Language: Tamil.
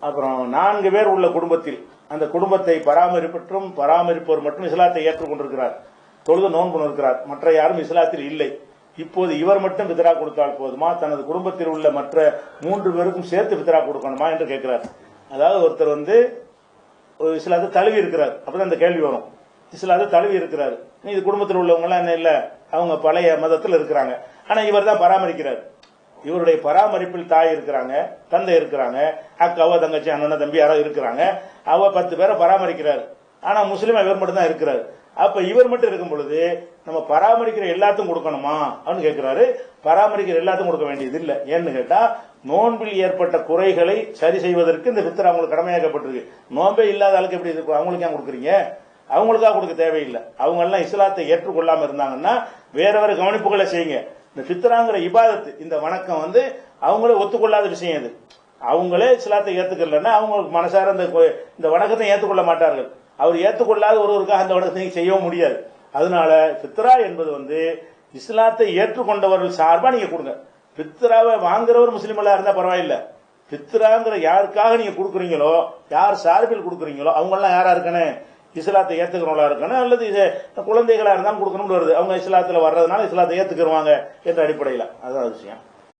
அப்புறம் 4 பேர் உள்ள குடும்பத்தில் அந்த குடும்பத்தை பராமரிப்பவர் மட்டும் இஸ்லாத்தை ஏற்றுக்கொண்டிருக்கிறார், தொழுது நோன்பு இருக்கிறார், மற்ற யாரும் இஸ்லாத்தில் இல்லை. இப்போது இவர் மட்டும் ஃபித்ரா கொடுத்தால் போதுமா, தனது குடும்பத்தில் உள்ள மற்ற 3 பேருக்கும் சேர்த்து ஃபித்ரா கொடுக்கணுமா என்று கேட்கிறார். அதாவது ஒருத்தர் ஒரு இஸ்லாத்தை தழுவி இருக்கிறார், அப்பதான் இந்த கேள்வி வரும். இஸ்லாத்தை தழுவி இருக்கிறார், இது குடும்பத்தில் உள்ளவங்க எல்லாம் என்ன இல்ல, அவங்க பழைய மதத்தில் இருக்கிறாங்க, ஆனா இவர் தான் பராமரிக்கிறார். இவருடைய பராமரிப்பில் தாய் இருக்கிறாங்க, தந்தை இருக்கிறாங்க, அக்காவோ தங்கச்சி அண்ணன் தம்பி யாரோ இருக்கிறாங்க. அவ 10 பேரை பராமரிக்கிறார், ஆனா முஸ்லீம் இவர் மட்டும் தான் இருக்கிறார். அப்ப இவர் மட்டும் இருக்கும் பொழுது நம்ம பராமரிக்கிற எல்லாத்துக்கும் கொடுக்கணுமா அப்படின்னு கேட்கிறாரு. பராமரிக்கிற எல்லாத்துக்கும் கொடுக்க வேண்டியது இல்லை. ஏன்னு கேட்டா நோன்பில் ஏற்பட்ட குறைகளை சரி செய்வதற்கு இந்த ஃபித்ரா அவங்களுக்கு கடமையாக்கப்பட்டிருக்கு. நோன்பே இல்லாத ஆளுக்கு எப்படி இருக்கும், அவங்களுக்கு ஏன் கொடுக்குறீங்க? அவங்களுக்காக கொடுக்க தேவையில்லை. அவங்க எல்லாம் இஸ்லாத்தை ஏற்றுக்கொள்ளாம இருந்தாங்கன்னா வேற வேற கவனிப்புகளை செய்யுங்க. இந்த ஃபித்ராங்கிற இபாதத்து, இந்த வணக்கம் அவங்களே ஒத்துக்கொள்ளாத விஷயம். இது அவங்களே இஸ்லாத்தை ஏத்துக்கலன்னா அவங்களுக்கு மனசார இந்த வணக்கத்தை ஏற்றுக்கொள்ள மாட்டார்கள். அவர் ஏற்றுக்கொள்ளாத ஒருவருக்காக அந்த வணக்கத்தை செய்யவும் முடியாது. அதனால ஃபித்ரா என்பது இஸ்லாத்தை ஏற்றுக்கொண்டவர்கள் சார்பா நீங்க கொடுங்க. ஃபித்ராவை வாங்குறவர் முஸ்லீம்களா இருந்தா பரவாயில்ல. ஃபித்ராங்கிற யாருக்காக நீங்க கொடுக்குறீங்களோ, யார் சார்பில் கொடுக்குறீங்களோ அவங்க எல்லாம் யாரா இருக்கணும், இஸ்லாத்தை ஏத்துக்கிறவங்களா இருக்கணும், அல்லது குழந்தைகளா இருந்தாலும் கொடுக்கணும்னு வருது. அவங்க இஸ்லாத்துல வர்றதுனால இஸ்லாத்தை ஏத்துக்கிறவாங்க என்ற அடிப்படையில். அதான் விஷயம்.